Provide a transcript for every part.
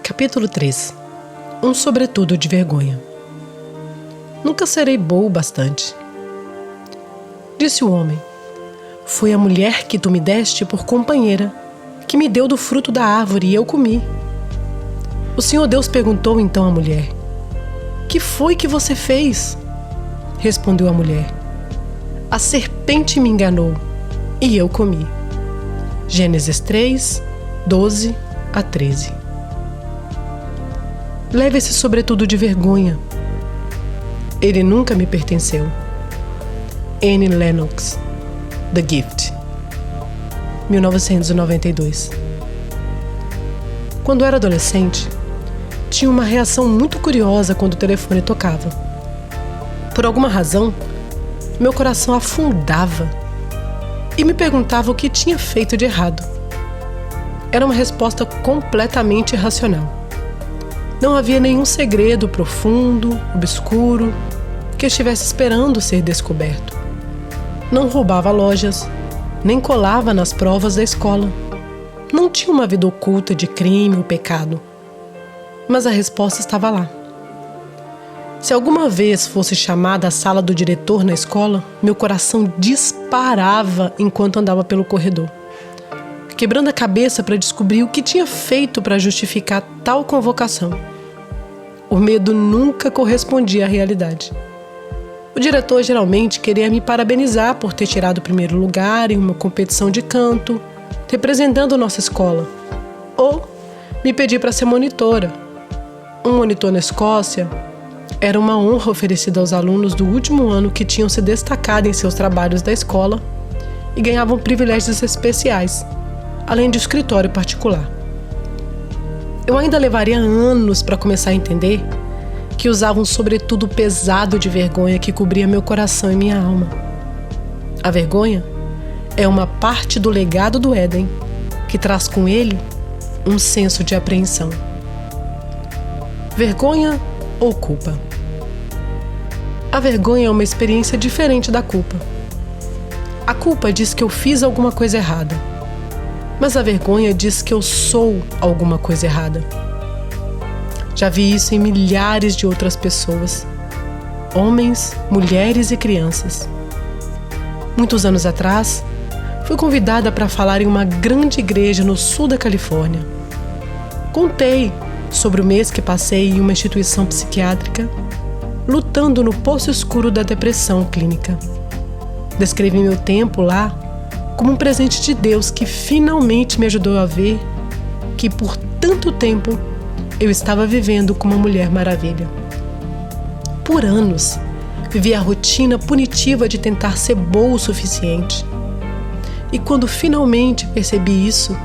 Capítulo 3. Um sobretudo de vergonha. Nunca serei boa o bastante. Disse o homem: foi a mulher que tu me deste por companheira, que me deu do fruto da árvore e eu comi. O Senhor Deus perguntou então à mulher: que foi que você fez? Respondeu a mulher: a serpente me enganou e eu comi. Gênesis 3, 12 a 13. Leve esse sobretudo de vergonha. Ele nunca me pertenceu. Annie Lennox, The Gift, 1992. Quando era adolescente, tinha uma reação muito curiosa quando o telefone tocava. Por alguma razão, meu coração afundava e me perguntava o que tinha feito de errado. Era uma resposta completamente irracional. Não havia nenhum segredo profundo, obscuro, que eu estivesse esperando ser descoberto. Não roubava lojas, nem colava nas provas da escola. Não tinha uma vida oculta de crime ou pecado. Mas a resposta estava lá. Se alguma vez fosse chamada à sala do diretor na escola, meu coração disparava enquanto andava pelo corredor, quebrando a cabeça para descobrir o que tinha feito para justificar tal convocação. O medo nunca correspondia à realidade. O diretor geralmente queria me parabenizar por ter tirado o primeiro lugar em uma competição de canto, representando nossa escola, ou me pedir para ser monitora. Um monitor na Escócia era uma honra oferecida aos alunos do último ano que tinham se destacado em seus trabalhos da escola e ganhavam privilégios especiais, além de escritório particular. Eu ainda levaria anos para começar a entender que usava um sobretudo pesado de vergonha que cobria meu coração e minha alma. A vergonha é uma parte do legado do Éden que traz com ele um senso de apreensão. Vergonha ou culpa? A vergonha é uma experiência diferente da culpa. A culpa diz que eu fiz alguma coisa errada, mas a vergonha diz que eu sou alguma coisa errada. Já vi isso em milhares de outras pessoas, homens, mulheres e crianças. Muitos anos atrás, fui convidada para falar em uma grande igreja no sul da Califórnia. Contei sobre o mês que passei em uma instituição psiquiátrica, lutando no poço escuro da depressão clínica. Descrevi meu tempo lá como um presente de Deus que finalmente me ajudou a ver que por tanto tempo eu estava vivendo como uma Mulher Maravilha. Por anos, vivi a rotina punitiva de tentar ser boa o suficiente. E quando finalmente percebi isso,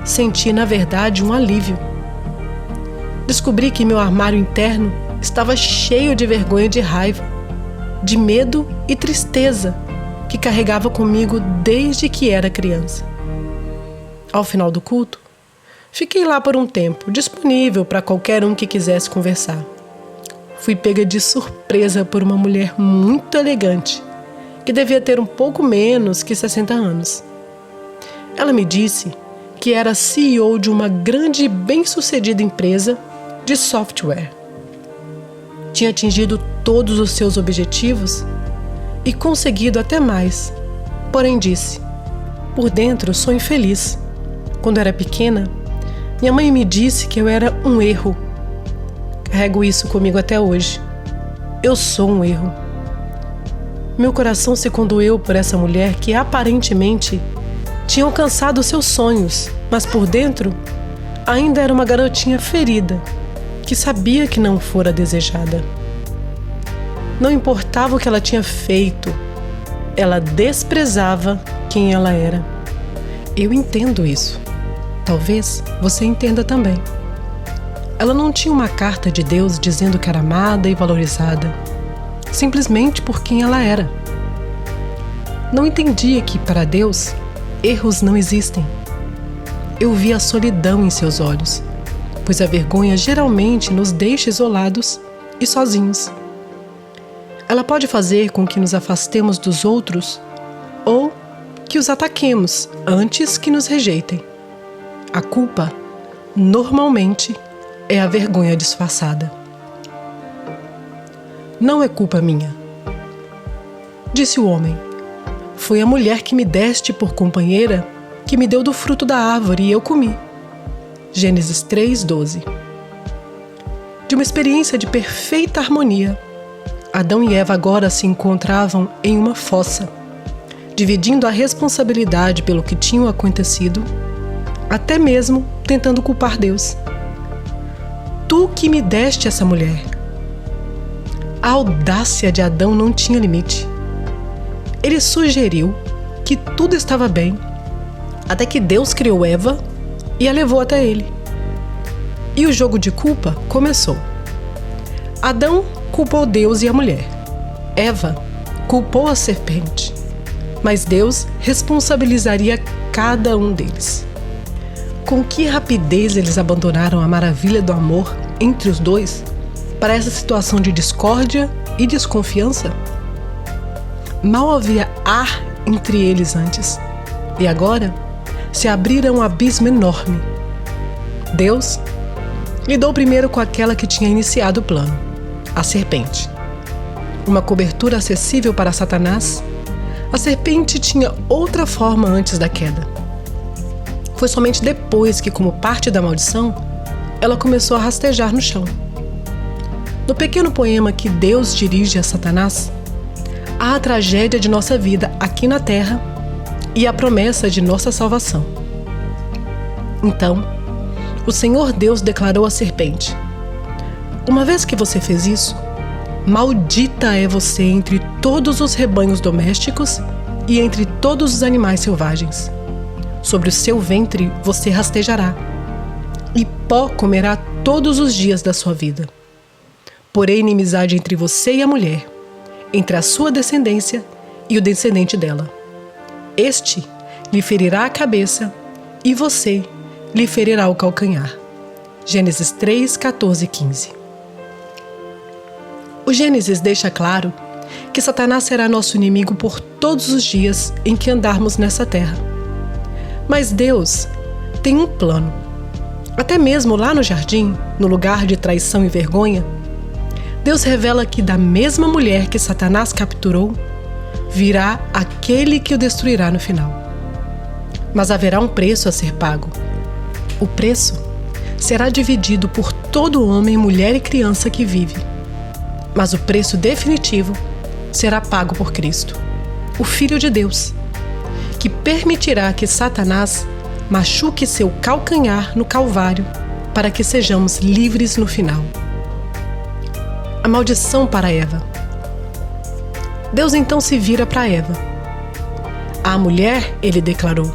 senti na verdade um alívio. Descobri que meu armário interno estava cheio de vergonha e de raiva, de medo e tristeza que carregava comigo desde que era criança. Ao final do culto, fiquei lá por um tempo, disponível para qualquer um que quisesse conversar. Fui pega de surpresa por uma mulher muito elegante, que devia ter um pouco menos que 60 anos. Ela me disse que era CEO de uma grande e bem-sucedida empresa de software. Tinha atingido todos os seus objetivos e conseguido até mais. Porém disse: por dentro sou infeliz. Quando era pequena, minha mãe me disse que eu era um erro. Carrego isso comigo até hoje. Eu sou um erro. Meu coração se condoeu por essa mulher que aparentemente tinha alcançado seus sonhos, mas por dentro ainda era uma garotinha ferida, que sabia que não fora desejada. Não importava o que ela tinha feito, ela desprezava quem ela era. Eu entendo isso. Talvez você entenda também. Ela não tinha uma carta de Deus dizendo que era amada e valorizada, simplesmente por quem ela era. Não entendia que, para Deus, erros não existem. Eu vi a solidão em seus olhos, pois a vergonha geralmente nos deixa isolados e sozinhos. Ela pode fazer com que nos afastemos dos outros ou que os ataquemos antes que nos rejeitem. A culpa, normalmente, é a vergonha disfarçada. Não é culpa minha, disse o homem. Foi a mulher que me deste por companheira que me deu do fruto da árvore e eu comi. Gênesis 3:12. De uma experiência de perfeita harmonia, Adão e Eva agora se encontravam em uma fossa, dividindo a responsabilidade pelo que tinha acontecido, até mesmo tentando culpar Deus. Tu que me deste essa mulher. A audácia de Adão não tinha limite. Ele sugeriu que tudo estava bem, até que Deus criou Eva e a levou até ele. E o jogo de culpa começou. Adão culpou Deus e a mulher. Eva culpou a serpente. Mas Deus responsabilizaria cada um deles. Com que rapidez eles abandonaram a maravilha do amor entre os dois para essa situação de discórdia e desconfiança? Mal havia ar entre eles antes, e agora se abrira um abismo enorme. Deus lidou primeiro com aquela que tinha iniciado o plano, a serpente. Uma cobertura acessível para Satanás, a serpente tinha outra forma antes da queda. Foi somente depois que, como parte da maldição, ela começou a rastejar no chão. No pequeno poema que Deus dirige a Satanás, há a tragédia de nossa vida aqui na terra e a promessa de nossa salvação. Então, o Senhor Deus declarou à serpente: uma vez que você fez isso, maldita é você entre todos os rebanhos domésticos e entre todos os animais selvagens. Sobre o seu ventre você rastejará, e pó comerá todos os dias da sua vida. Porém, inimizade entre você e a mulher, entre a sua descendência e o descendente dela. Este lhe ferirá a cabeça, e você lhe ferirá o calcanhar. Gênesis 3, 14 e 15. O Gênesis deixa claro que Satanás será nosso inimigo por todos os dias em que andarmos nessa terra. Mas Deus tem um plano. Até mesmo lá no jardim, no lugar de traição e vergonha, Deus revela que da mesma mulher que Satanás capturou, virá aquele que o destruirá no final. Mas haverá um preço a ser pago. O preço será dividido por todo homem, mulher e criança que vive. Mas o preço definitivo será pago por Cristo, o Filho de Deus, que permitirá que Satanás machuque seu calcanhar no Calvário para que sejamos livres no final. A maldição para Eva. Deus então se vira para Eva. À mulher, ele declarou: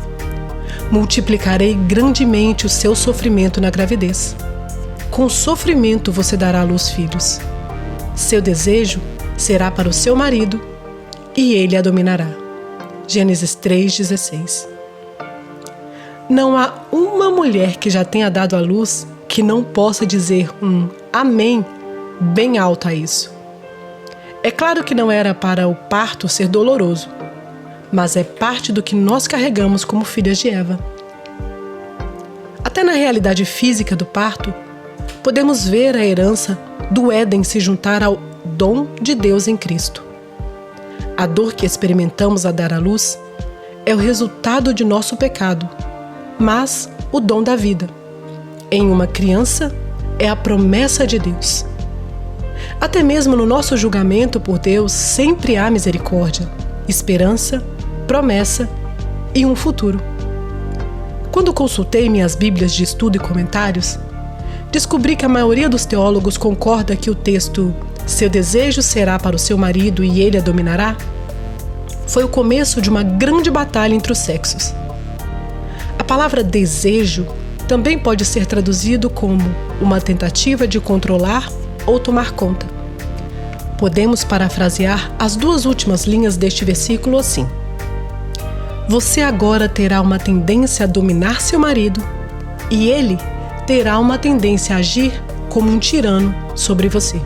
multiplicarei grandemente o seu sofrimento na gravidez. Com sofrimento você dará à luz filhos. Seu desejo será para o seu marido, e ele a dominará. Gênesis 3,16. Não há uma mulher que já tenha dado à luz que não possa dizer um amém bem alto a isso. É claro que não era para o parto ser doloroso, mas é parte do que nós carregamos como filhas de Eva. Até na realidade física do parto, podemos ver a herança do Éden se juntar ao dom de Deus em Cristo. A dor que experimentamos a dar à luz é o resultado de nosso pecado, mas o dom da vida em uma criança é a promessa de Deus. Até mesmo no nosso julgamento por Deus sempre há misericórdia, esperança, promessa e um futuro. Quando consultei minhas Bíblias de estudo e comentários, descobri que a maioria dos teólogos concorda que o texto "seu desejo será para o seu marido e ele a dominará" foi o começo de uma grande batalha entre os sexos. A palavra desejo também pode ser traduzido como uma tentativa de controlar ou tomar conta. Podemos parafrasear as duas últimas linhas deste versículo assim: você agora terá uma tendência a dominar seu marido e ele terá uma tendência a agir como um tirano sobre você.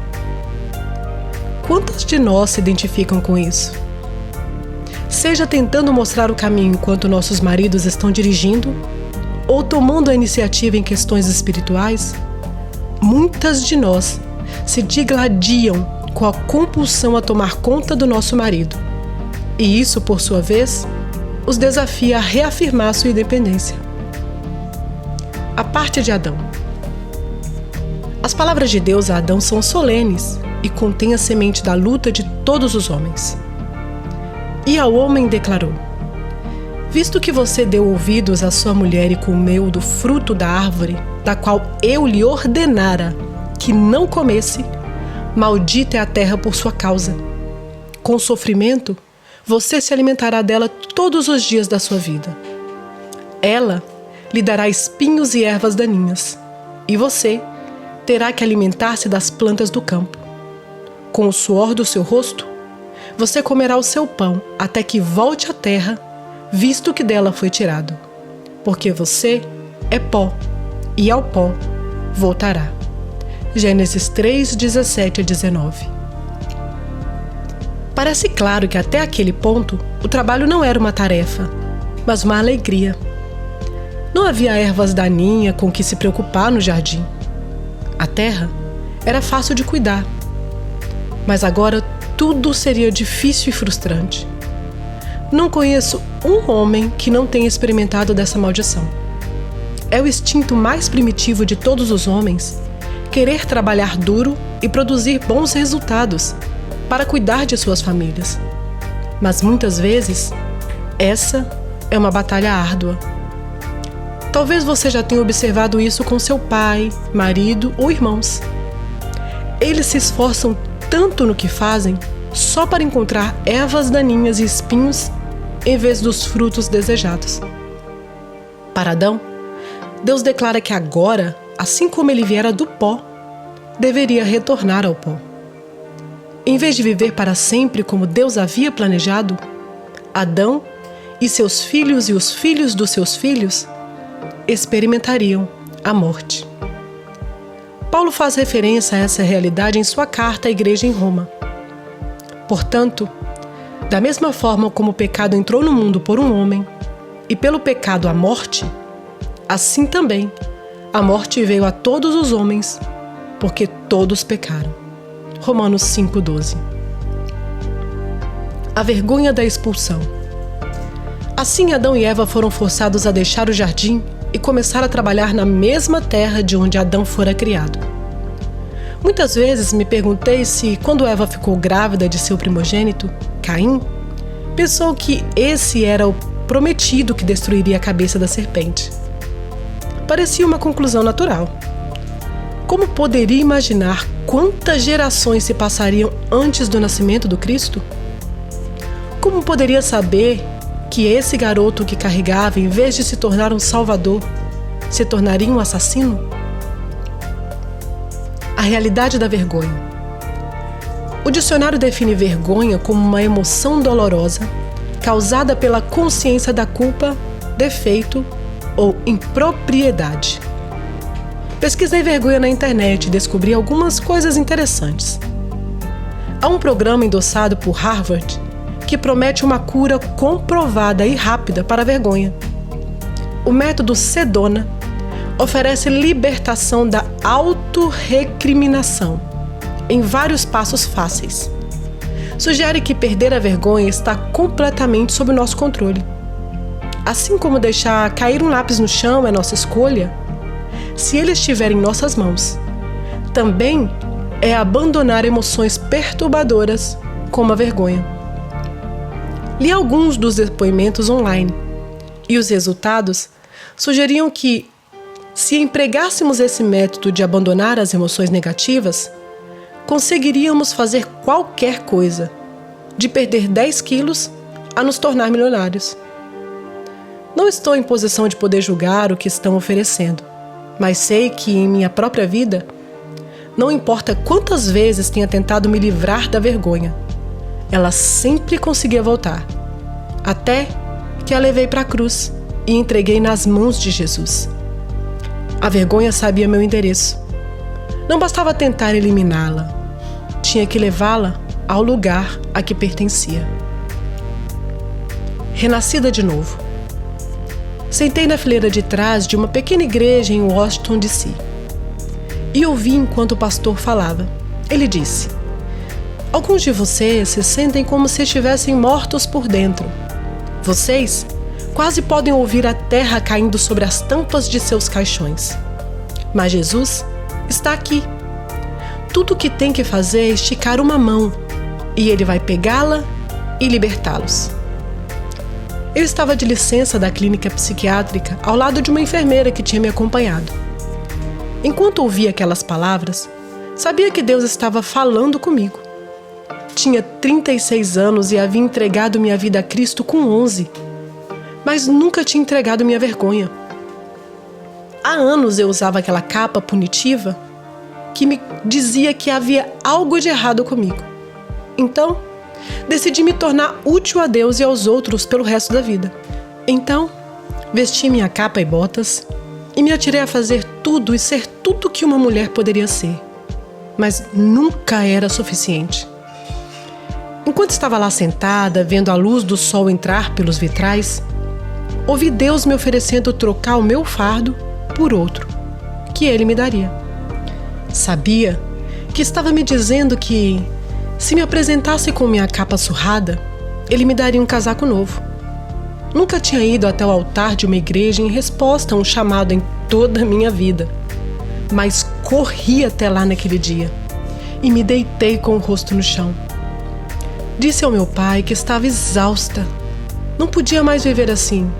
Quantas de nós se identificam com isso? Seja tentando mostrar o caminho enquanto nossos maridos estão dirigindo, ou tomando a iniciativa em questões espirituais, muitas de nós se digladiam com a compulsão a tomar conta do nosso marido. E isso, por sua vez, os desafia a reafirmar sua independência. A parte de Adão. As palavras de Deus a Adão são solenes e contêm a semente da luta de todos os homens. E ao homem declarou: visto que você deu ouvidos à sua mulher e comeu do fruto da árvore, da qual eu lhe ordenara que não comesse, maldita é a terra por sua causa. Com sofrimento, você se alimentará dela todos os dias da sua vida. Ela lhe dará espinhos e ervas daninhas, e você terá que alimentar-se das plantas do campo. Com o suor do seu rosto, você comerá o seu pão até que volte à terra, visto que dela foi tirado. Porque você é pó, e ao pó voltará. Gênesis 3, 17 a 19. Parece claro que até aquele ponto o trabalho não era uma tarefa, mas uma alegria. Não havia ervas daninhas com que se preocupar no jardim. A terra era fácil de cuidar, mas agora tudo seria difícil e frustrante. Não conheço um homem que não tenha experimentado dessa maldição. É o instinto mais primitivo de todos os homens querer trabalhar duro e produzir bons resultados para cuidar de suas famílias. Mas muitas vezes, essa é uma batalha árdua. Talvez você já tenha observado isso com seu pai, marido ou irmãos. Eles se esforçam tanto no que fazem só para encontrar ervas daninhas e espinhos em vez dos frutos desejados. Para Adão, Deus declara que agora, assim como ele viera do pó, deveria retornar ao pó. Em vez de viver para sempre como Deus havia planejado, Adão e seus filhos e os filhos dos seus filhos experimentariam a morte. Paulo faz referência a essa realidade em sua carta à igreja em Roma. Portanto, da mesma forma como o pecado entrou no mundo por um homem, e pelo pecado a morte, assim também a morte veio a todos os homens, porque todos pecaram. Romanos 5,12. A vergonha da expulsão. Assim Adão e Eva foram forçados a deixar o jardim e começar a trabalhar na mesma terra de onde Adão fora criado. Muitas vezes me perguntei se, quando Eva ficou grávida de seu primogênito, Caim, pensou que esse era o prometido que destruiria a cabeça da serpente. Parecia uma conclusão natural. Como poderia imaginar quantas gerações se passariam antes do nascimento do Cristo? Como poderia saber que esse garoto que carregava, em vez de se tornar um salvador, se tornaria um assassino? A realidade da vergonha. O dicionário define vergonha como uma emoção dolorosa causada pela consciência da culpa, defeito ou impropriedade. Pesquisei vergonha na internet e descobri algumas coisas interessantes. Há um programa endossado por Harvard que promete uma cura comprovada e rápida para a vergonha. O método Sedona oferece libertação da autorrecriminação em vários passos fáceis. Sugere que perder a vergonha está completamente sob nosso controle. Assim como deixar cair um lápis no chão é nossa escolha, se ele estiver em nossas mãos, também é abandonar emoções perturbadoras como a vergonha. Li alguns dos depoimentos online e os resultados sugeriam que, se empregássemos esse método de abandonar as emoções negativas, conseguiríamos fazer qualquer coisa, de perder 10 quilos a nos tornar milionários. Não estou em posição de poder julgar o que estão oferecendo, mas sei que em minha própria vida, não importa quantas vezes tenha tentado me livrar da vergonha, ela sempre conseguia voltar, até que a levei para a cruz e entreguei nas mãos de Jesus. A vergonha sabia meu endereço. Não bastava tentar eliminá-la, tinha que levá-la ao lugar a que pertencia. Renascida de novo. Sentei na fileira de trás de uma pequena igreja em Washington, D.C. e ouvi enquanto o pastor falava. Ele disse: alguns de vocês se sentem como se estivessem mortos por dentro. Vocês quase podem ouvir a terra caindo sobre as tampas de seus caixões. Mas Jesus está aqui. Tudo o que tem que fazer é esticar uma mão e Ele vai pegá-la e libertá-los. Eu estava de licença da clínica psiquiátrica ao lado de uma enfermeira que tinha me acompanhado. Enquanto ouvia aquelas palavras, sabia que Deus estava falando comigo. Tinha 36 anos e havia entregado minha vida a Cristo com 11, mas nunca tinha entregado minha vergonha. Há anos eu usava aquela capa punitiva que me dizia que havia algo de errado comigo. Então, decidi me tornar útil a Deus e aos outros pelo resto da vida. Então, vesti minha capa e botas e me atirei a fazer tudo e ser tudo que uma mulher poderia ser. Mas nunca era suficiente. Enquanto estava lá sentada, vendo a luz do sol entrar pelos vitrais, ouvi Deus me oferecendo trocar o meu fardo por outro, que Ele me daria. Sabia que estava me dizendo que, se me apresentasse com minha capa surrada, Ele me daria um casaco novo. Nunca tinha ido até o altar de uma igreja em resposta a um chamado em toda a minha vida, mas corri até lá naquele dia e me deitei com o rosto no chão. Disse ao meu pai que estava exausta, não podia mais viver assim.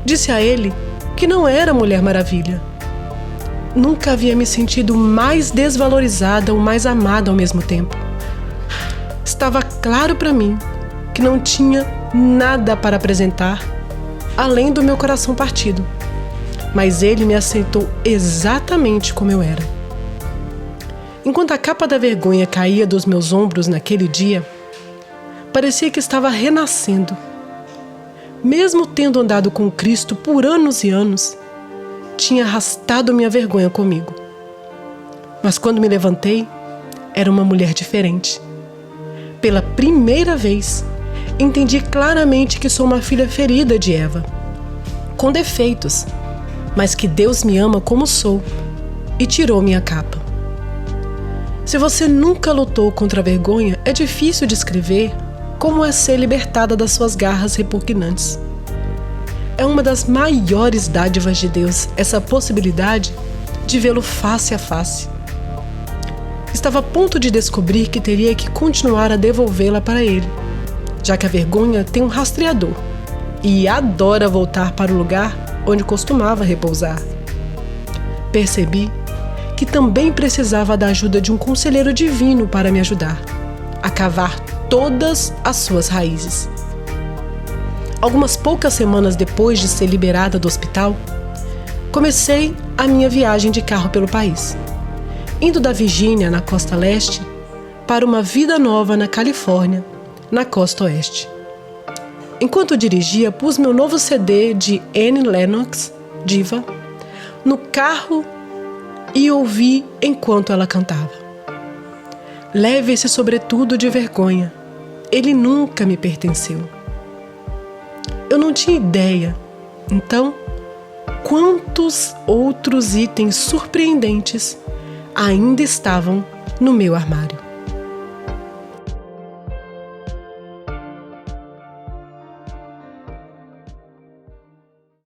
Disse a ele que não era Mulher Maravilha. Nunca havia me sentido mais desvalorizada ou mais amada ao mesmo tempo. Estava claro para mim que não tinha nada para apresentar, além do meu coração partido. Mas Ele me aceitou exatamente como eu era. Enquanto a capa da vergonha caía dos meus ombros naquele dia, parecia que estava renascendo. Mesmo tendo andado com Cristo por anos e anos, tinha arrastado minha vergonha comigo. Mas quando me levantei, era uma mulher diferente. Pela primeira vez, entendi claramente que sou uma filha ferida de Eva, com defeitos, mas que Deus me ama como sou e tirou minha capa. Se você nunca lutou contra a vergonha, é difícil descrever como é ser libertada das suas garras repugnantes. É uma das maiores dádivas de Deus, essa possibilidade de vê-lo face a face. Estava a ponto de descobrir que teria que continuar a devolvê-la para Ele, já que a vergonha tem um rastreador e adora voltar para o lugar onde costumava repousar. Percebi que também precisava da ajuda de um conselheiro divino para me ajudar a cavar todas as suas raízes. Algumas poucas semanas depois de ser liberada do hospital, comecei a minha viagem de carro pelo país, indo da Virgínia, na costa leste, para uma vida nova na Califórnia, na costa oeste. Enquanto dirigia, pus meu novo CD de Annie Lennox, Diva, no carro e ouvi enquanto ela cantava. Leve esse sobretudo de vergonha, ele nunca me pertenceu. Eu não tinha ideia, então, quantos outros itens surpreendentes ainda estavam no meu armário.